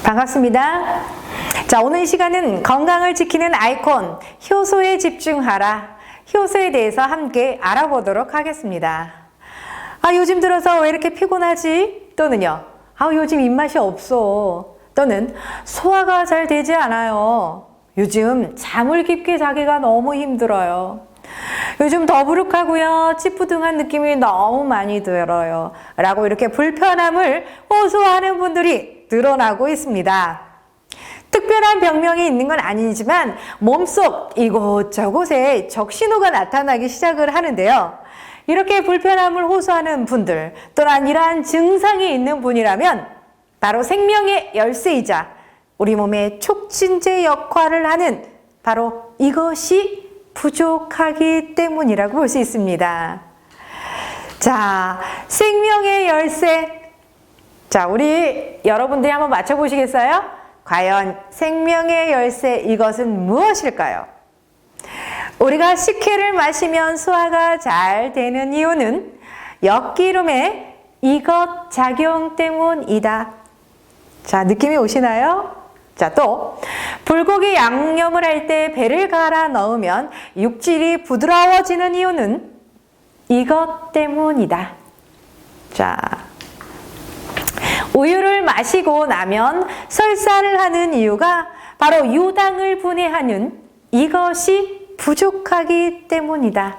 반갑습니다. 자, 오늘 이 시간은 건강을 지키는 아이콘 효소에 집중하라. 효소에 대해서 함께 알아보도록 하겠습니다. 요즘 들어서 왜 이렇게 피곤하지? 또는요, 요즘 입맛이 없어. 또는 소화가 잘 되지 않아요. 요즘 잠을 깊게 자기가 너무 힘들어요. 요즘 더부룩하고요, 찌뿌둥한 느낌이 너무 많이 들어요. 라고 이렇게 불편함을 호소하는 분들이 늘어나고 있습니다. 특별한 병명이 있는 건 아니지만 몸속 이곳저곳에 적신호가 나타나기 시작을 하는데요. 이렇게 불편함을 호소하는 분들, 또한 이러한 증상이 있는 분이라면 바로 생명의 열쇠이자 우리 몸의 촉진제 역할을 하는 바로 이것이 부족하기 때문이라고 볼 수 있습니다. 자, 생명의 열쇠. 자, 우리 여러분들이 한번 맞춰보시겠어요? 과연 생명의 열쇠, 이것은 무엇일까요? 우리가 식혜를 마시면 소화가 잘 되는 이유는 엿기름의 이것 작용 때문이다. 자, 느낌이 오시나요? 자, 또 불고기 양념을 할 때 배를 갈아 넣으면 육질이 부드러워지는 이유는 이것 때문이다. 자, 우유를 마시고 나면 설사를 하는 이유가 바로 유당을 분해하는 이것이 부족하기 때문이다.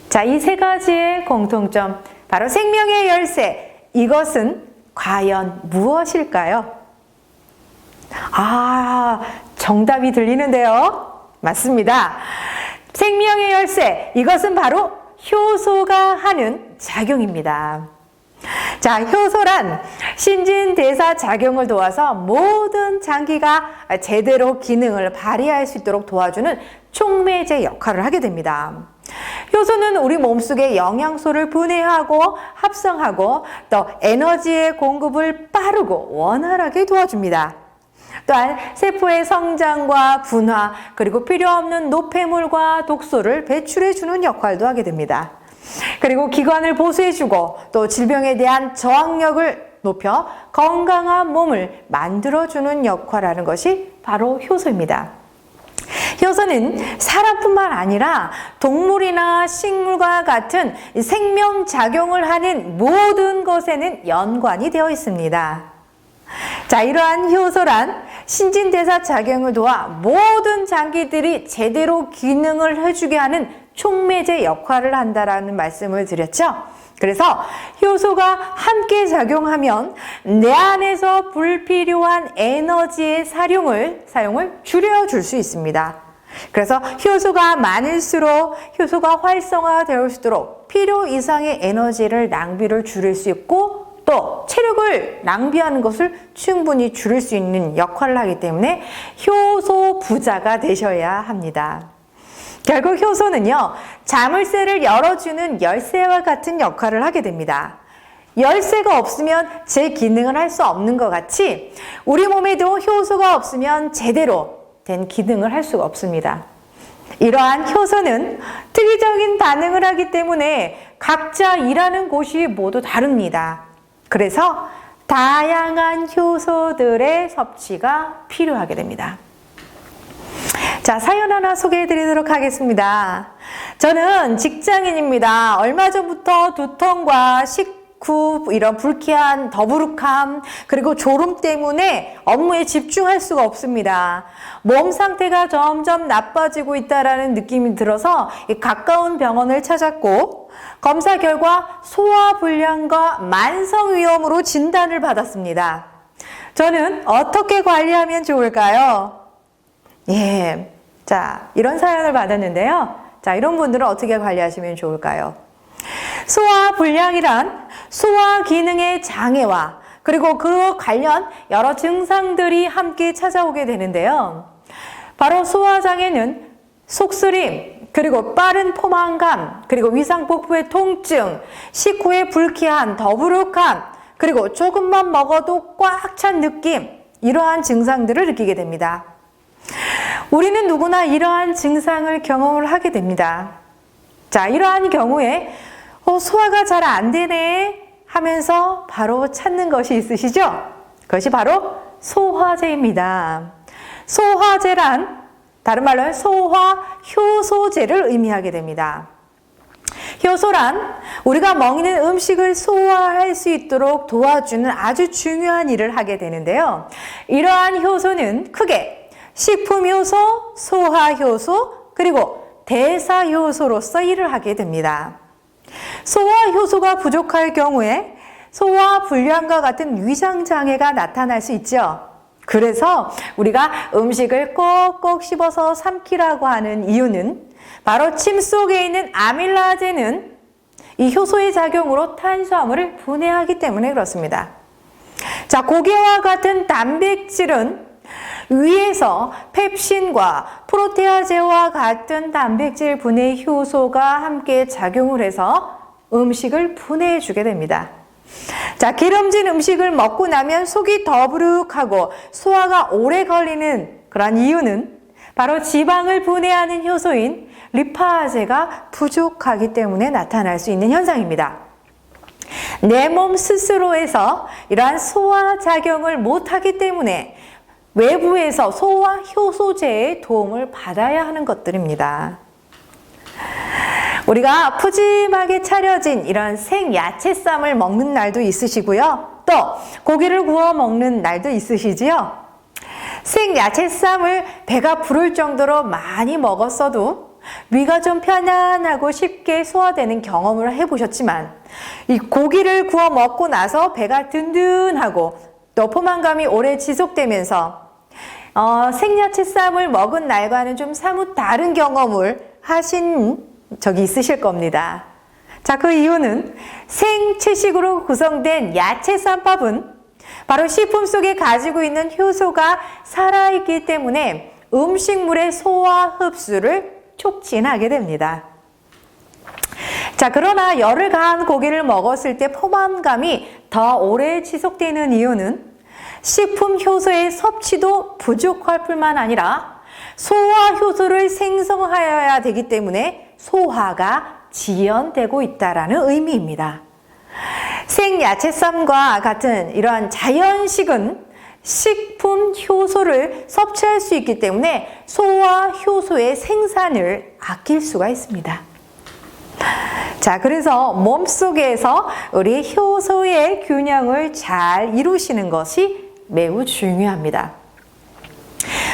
자, 이 세 가지의 공통점, 바로 생명의 열쇠, 이것은 과연 무엇일까요? 정답이 들리는데요. 맞습니다. 생명의 열쇠, 이것은 바로 효소가 하는 작용입니다. 자, 효소란 신진대사 작용을 도와서 모든 장기가 제대로 기능을 발휘할 수 있도록 도와주는 촉매제 역할을 하게 됩니다. 효소는 우리 몸속에 영양소를 분해하고 합성하고 또 에너지의 공급을 빠르고 원활하게 도와줍니다. 또한 세포의 성장과 분화, 그리고 필요 없는 노폐물과 독소를 배출해주는 역할도 하게 됩니다. 그리고 기관을 보수해주고 또 질병에 대한 저항력을 높여 건강한 몸을 만들어주는 역할을 하는 것이 바로 효소입니다. 효소는 사람뿐만 아니라 동물이나 식물과 같은 생명작용을 하는 모든 것에는 연관이 되어 있습니다. 자, 이러한 효소란 신진대사 작용을 도와 모든 장기들이 제대로 기능을 해주게 하는 촉매제 역할을 한다라는 말씀을 드렸죠. 그래서 효소가 함께 작용하면 내 안에서 불필요한 에너지의 사용을 줄여줄 수 있습니다. 그래서 효소가 많을수록 효소가 활성화되어질수록 필요 이상의 에너지를 낭비를 줄일 수 있고 또 체력을 낭비하는 것을 충분히 줄일 수 있는 역할을 하기 때문에 효소 부자가 되셔야 합니다. 결국 효소는요, 자물쇠를 열어주는 열쇠와 같은 역할을 하게 됩니다. 열쇠가 없으면 제 기능을 할 수 없는 것 같이 우리 몸에도 효소가 없으면 제대로 된 기능을 할 수가 없습니다. 이러한 효소는 특이적인 반응을 하기 때문에 각자 일하는 곳이 모두 다릅니다. 그래서 다양한 효소들의 섭취가 필요하게 됩니다. 자, 사연 하나 소개해 드리도록 하겠습니다. 저는 직장인입니다. 얼마 전부터 두통과 식후 이런 불쾌한 더부룩함 그리고 졸음 때문에 업무에 집중할 수가 없습니다. 몸 상태가 점점 나빠지고 있다는 느낌이 들어서 가까운 병원을 찾았고 검사 결과 소화불량과 만성위염으로 진단을 받았습니다. 저는 어떻게 관리하면 좋을까요? 자, 이런 사연을 받았는데요. 자, 이런 분들은 어떻게 관리하시면 좋을까요? 소화불량이란 소화 기능의 장애와 그리고 그 관련 여러 증상들이 함께 찾아오게 되는데요. 바로 소화장애는 속쓰림, 그리고 빠른 포만감, 그리고 위상복부의 통증, 식후의 불쾌한 더부룩함, 그리고 조금만 먹어도 꽉 찬 느낌, 이러한 증상들을 느끼게 됩니다. 우리는 누구나 이러한 증상을 경험을 하게 됩니다. 자, 이러한 경우에 소화가 잘 안 되네 하면서 바로 찾는 것이 있으시죠? 그것이 바로 소화제입니다. 소화제란 다른 말로 소화효소제를 의미하게 됩니다. 효소란 우리가 먹는 음식을 소화할 수 있도록 도와주는 아주 중요한 일을 하게 되는데요. 이러한 효소는 크게 식품효소, 소화효소, 그리고 대사효소로서 일을 하게 됩니다. 소화효소가 부족할 경우에 소화불량과 같은 위장장애가 나타날 수 있죠. 그래서 우리가 음식을 꼭꼭 씹어서 삼키라고 하는 이유는 바로 침 속에 있는 아밀라제는 이 효소의 작용으로 탄수화물을 분해하기 때문에 그렇습니다. 자, 고기와 같은 단백질은 위에서 펩신과 프로테아제와 같은 단백질 분해 효소가 함께 작용을 해서 음식을 분해해 주게 됩니다. 자, 기름진 음식을 먹고 나면 속이 더부룩하고 소화가 오래 걸리는 그런 이유는 바로 지방을 분해하는 효소인 리파제가 부족하기 때문에 나타날 수 있는 현상입니다. 내 몸 스스로에서 이러한 소화작용을 못하기 때문에 외부에서 소화효소제의 도움을 받아야 하는 것들입니다. 우리가 푸짐하게 차려진 이런 생야채쌈을 먹는 날도 있으시고요. 또 고기를 구워 먹는 날도 있으시지요. 생야채쌈을 배가 부를 정도로 많이 먹었어도 위가 좀 편안하고 쉽게 소화되는 경험을 해보셨지만 이 고기를 구워 먹고 나서 배가 든든하고 또 포만감이 오래 지속되면서 생야채쌈을 먹은 날과는 좀 사뭇 다른 경험을 하신 적이 있으실 겁니다. 자, 그 이유는 생채식으로 구성된 야채쌈밥은 바로 식품 속에 가지고 있는 효소가 살아있기 때문에 음식물의 소화 흡수를 촉진하게 됩니다. 자, 그러나 열을 가한 고기를 먹었을 때 포만감이 더 오래 지속되는 이유는 식품 효소의 섭취도 부족할 뿐만 아니라 소화 효소를 생성하여야 되기 때문에 소화가 지연되고 있다라는 의미입니다. 생야채쌈과 같은 이러한 자연식은 식품 효소를 섭취할 수 있기 때문에 소화 효소의 생산을 아낄 수가 있습니다. 자, 그래서 몸속에서 우리 효소의 균형을 잘 이루시는 것이 매우 중요합니다.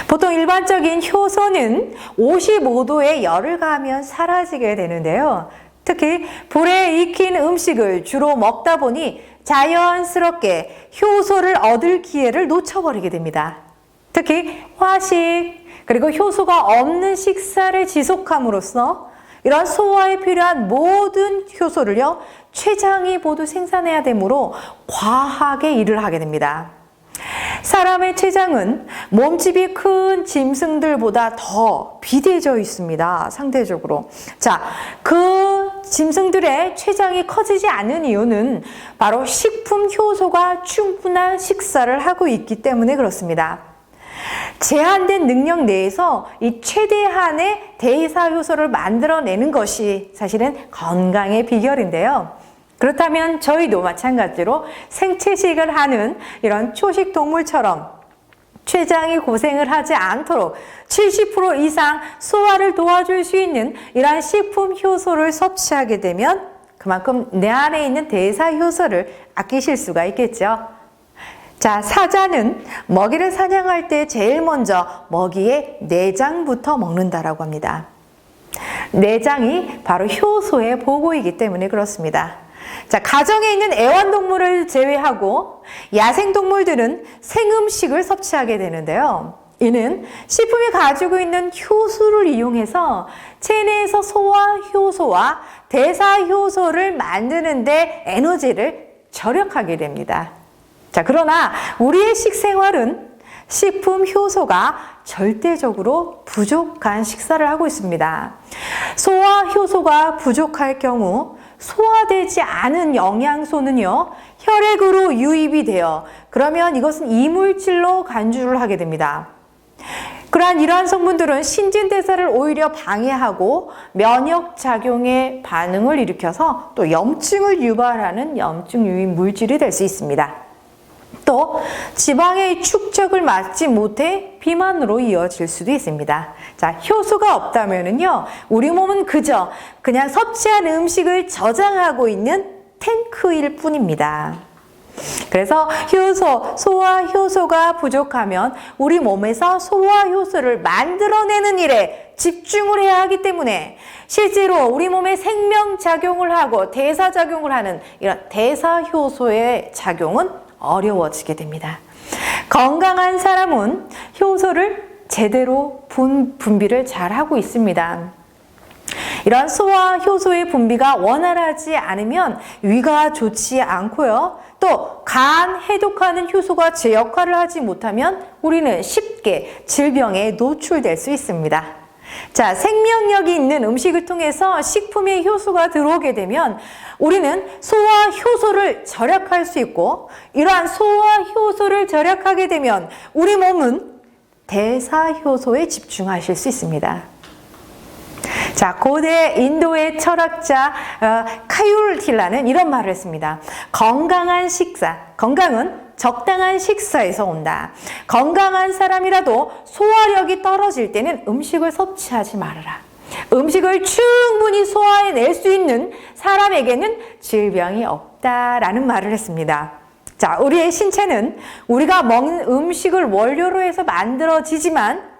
보통 일반적인 효소는 55도의 열을 가하면 사라지게 되는데요. 특히 불에 익힌 음식을 주로 먹다 보니 자연스럽게 효소를 얻을 기회를 놓쳐버리게 됩니다. 특히 화식 그리고 효소가 없는 식사를 지속함으로써 이런 소화에 필요한 모든 효소를요 췌장이 모두 생산해야 되므로 과하게 일을 하게 됩니다. 사람의 췌장은 몸집이 큰 짐승들보다 더 비대져 있습니다. 상대적으로. 자, 그 짐승들의 췌장이 커지지 않는 이유는 바로 식품 효소가 충분한 식사를 하고 있기 때문에 그렇습니다. 제한된 능력 내에서 이 최대한의 대사 효소를 만들어내는 것이 사실은 건강의 비결인데요. 그렇다면 저희도 마찬가지로 생채식을 하는 이런 초식 동물처럼 췌장이 고생을 하지 않도록 70% 이상 소화를 도와줄 수 있는 이러한 식품 효소를 섭취하게 되면 그만큼 내 안에 있는 대사 효소를 아끼실 수가 있겠죠. 자, 사자는 먹이를 사냥할 때 제일 먼저 먹이의 내장부터 먹는다라고 합니다. 내장이 바로 효소의 보고이기 때문에 그렇습니다. 자, 가정에 있는 애완동물을 제외하고 야생동물들은 생음식을 섭취하게 되는데요. 이는 식품이 가지고 있는 효소를 이용해서 체내에서 소화 효소와 대사 효소를 만드는 데 에너지를 절약하게 됩니다. 자, 그러나 우리의 식생활은 식품 효소가 절대적으로 부족한 식사를 하고 있습니다. 소화 효소가 부족할 경우 소화되지 않은 영양소는요, 혈액으로 유입이 돼요. 그러면 이것은 이물질로 간주를 하게 됩니다. 이러한 성분들은 신진대사를 오히려 방해하고 면역작용의 반응을 일으켜서 또 염증을 유발하는 염증 유입 물질이 될 수 있습니다. 또 지방의 축적을 막지 못해 비만으로 이어질 수도 있습니다. 자, 효소가 없다면은요, 우리 몸은 그냥 섭취한 음식을 저장하고 있는 탱크일 뿐입니다. 그래서 소화 효소가 부족하면 우리 몸에서 소화 효소를 만들어내는 일에 집중을 해야 하기 때문에 실제로 우리 몸에 생명작용을 하고 대사작용을 하는 이런 대사효소의 작용은 어려워지게 됩니다. 건강한 사람은 효소를 제대로 분비를 잘 하고 있습니다. 이런 소화 효소의 분비가 원활하지 않으면 위가 좋지 않고요. 또 간 해독하는 효소가 제 역할을 하지 못하면 우리는 쉽게 질병에 노출될 수 있습니다. 자, 생명력이 있는 음식을 통해서 식품에 효소가 들어오게 되면 우리는 소화 효소를 절약할 수 있고, 이러한 소화 효소를 절약하게 되면 우리 몸은 대사 효소에 집중하실 수 있습니다. 자, 고대 인도의 철학자 카율틸라는 이런 말을 했습니다. 건강은 적당한 식사에서 온다. 건강한 사람이라도 소화력이 떨어질 때는 음식을 섭취하지 말아라. 음식을 충분히 소화해낼 수 있는 사람에게는 질병이 없다라는 말을 했습니다. 자, 우리의 신체는 우리가 먹는 음식을 원료로 해서 만들어지지만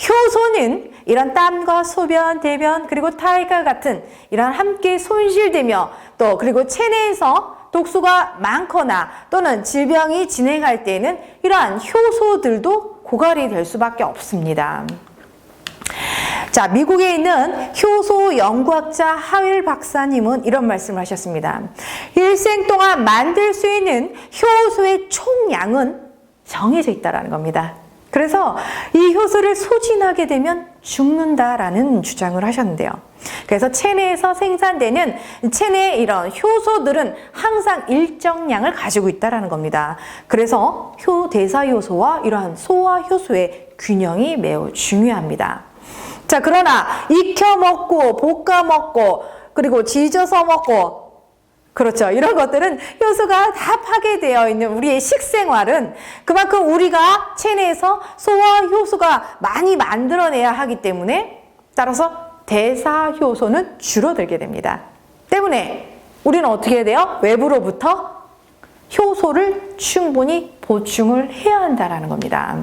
효소는 이런 땀과 소변, 대변, 그리고 탈과 같은 이런 함께 손실되며 또 그리고 체내에서 독소가 많거나 또는 질병이 진행할 때는 이러한 효소들도 고갈이 될 수밖에 없습니다. 자, 미국에 있는 효소 연구학자 하웰 박사님은 이런 말씀을 하셨습니다. 일생 동안 만들 수 있는 효소의 총량은 정해져 있다는 겁니다. 그래서 이 효소를 소진하게 되면 죽는다라는 주장을 하셨는데요. 그래서 체내에서 생산되는 체내의 이런 효소들은 항상 일정량을 가지고 있다는 겁니다. 그래서 대사효소와 이러한 소화효소의 균형이 매우 중요합니다. 자, 그러나 익혀 먹고 볶아 먹고 그리고 지져서 먹고, 그렇죠, 이런 것들은 효소가 다 파괴되어 있는 우리의 식생활은 그만큼 우리가 체내에서 소화 효소가 많이 만들어내야 하기 때문에 따라서 대사 효소는 줄어들게 됩니다. 때문에 우리는 어떻게 해야 돼요? 외부로부터 효소를 충분히 보충을 해야 한다는 겁니다.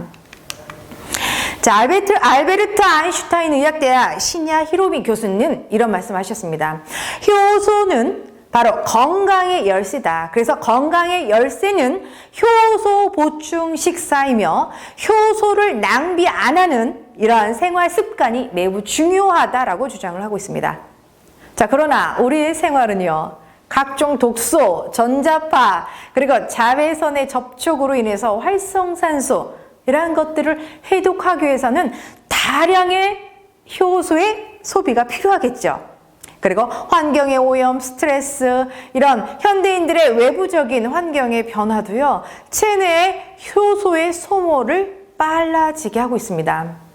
자, 알베르트 아인슈타인 의학대학 신야 히로미 교수는 이런 말씀하셨습니다. 효소는 바로 건강의 열쇠다. 그래서 건강의 열쇠는 효소 보충 식사이며 효소를 낭비 안 하는 이러한 생활 습관이 매우 중요하다라고 주장을 하고 있습니다. 자, 그러나 우리의 생활은요, 각종 독소, 전자파, 그리고 자외선의 접촉으로 인해서 활성산소, 이러한 것들을 해독하기 위해서는 다량의 효소의 소비가 필요하겠죠. 그리고 환경의 오염, 스트레스, 이런 현대인들의 외부적인 환경의 변화도요, 체내의 효소의 소모를 빨라지게 하고 있습니다.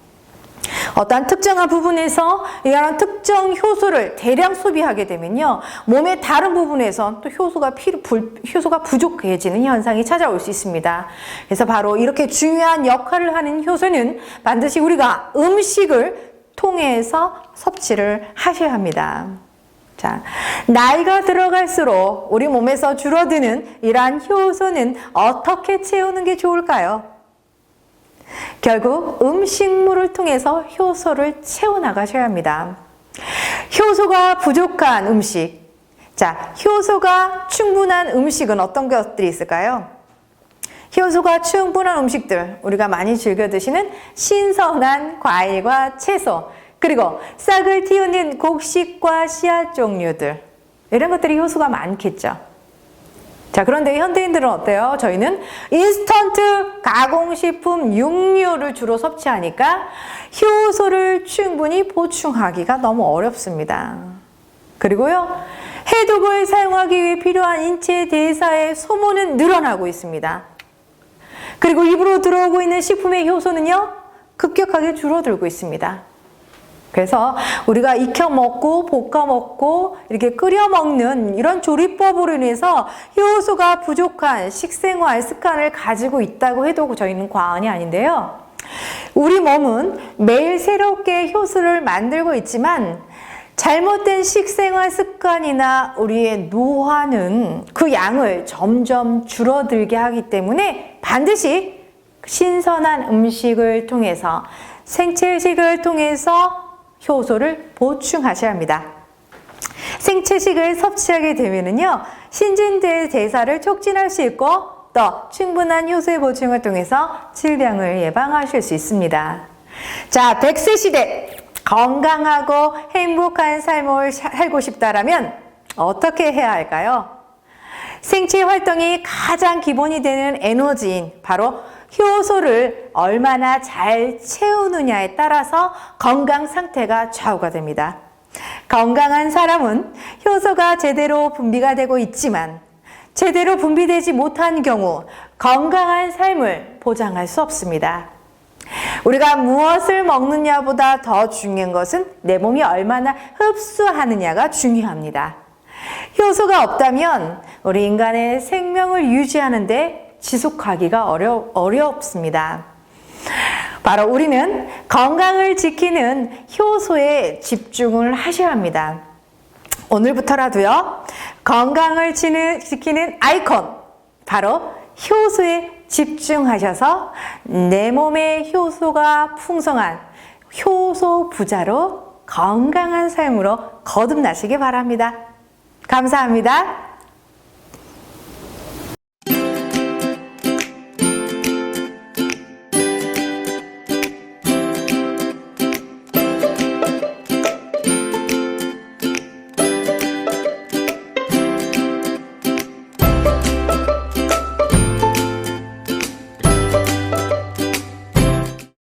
어떠한 특정한 부분에서 이런 특정 효소를 대량 소비하게 되면요, 몸의 다른 부분에서 또 효소가 부족해지는 현상이 찾아올 수 있습니다. 그래서 바로 이렇게 중요한 역할을 하는 효소는 반드시 우리가 음식을 통해서 섭취를 하셔야 합니다. 자, 나이가 들어갈수록 우리 몸에서 줄어드는 이러한 효소는 어떻게 채우는 게 좋을까요? 결국 음식물을 통해서 효소를 채워나가셔야 합니다. 효소가 부족한 음식. 자, 효소가 충분한 음식은 어떤 것들이 있을까요? 효소가 충분한 음식들, 우리가 많이 즐겨 드시는 신선한 과일과 채소, 그리고 싹을 틔우는 곡식과 씨앗 종류들, 이런 것들이 효소가 많겠죠. 자, 그런데 현대인들은 어때요? 저희는 인스턴트 가공식품 육류를 주로 섭취하니까 효소를 충분히 보충하기가 너무 어렵습니다. 그리고요, 해독을 사용하기 위해 필요한 인체 대사의 소모는 늘어나고 있습니다. 그리고 입으로 들어오고 있는 식품의 효소는요, 급격하게 줄어들고 있습니다. 그래서 우리가 익혀 먹고 볶아 먹고 이렇게 끓여 먹는 이런 조리법으로 인해서 효소가 부족한 식생활 습관을 가지고 있다고 해도 저희는 과언이 아닌데요. 우리 몸은 매일 새롭게 효소를 만들고 있지만 잘못된 식생활 습관이나 우리의 노화는 그 양을 점점 줄어들게 하기 때문에 반드시 신선한 음식을 통해서 생채식을 통해서 효소를 보충하셔야 합니다. 생채식을 섭취하게 되면은요, 신진대 대사를 촉진할 수 있고 또 충분한 효소의 보충을 통해서 질병을 예방하실 수 있습니다. 자, 100세 시대 건강하고 행복한 삶을 살고 싶다라면 어떻게 해야 할까요? 생체 활동이 가장 기본이 되는 에너지인 바로 효소를 얼마나 잘 채우느냐에 따라서 건강 상태가 좌우가 됩니다. 건강한 사람은 효소가 제대로 분비가 되고 있지만 제대로 분비되지 못한 경우 건강한 삶을 보장할 수 없습니다. 우리가 무엇을 먹느냐보다 더 중요한 것은 내 몸이 얼마나 흡수하느냐가 중요합니다. 효소가 없다면 우리 인간의 생명을 유지하는데 지속하기가 어렵습니다. 바로 우리는 건강을 지키는 효소에 집중을 하셔야 합니다. 오늘부터라도요, 건강을 지키는 아이콘, 바로 효소에 집중하셔서 내 몸의 효소가 풍성한 효소 부자로 건강한 삶으로 거듭나시기 바랍니다. 감사합니다.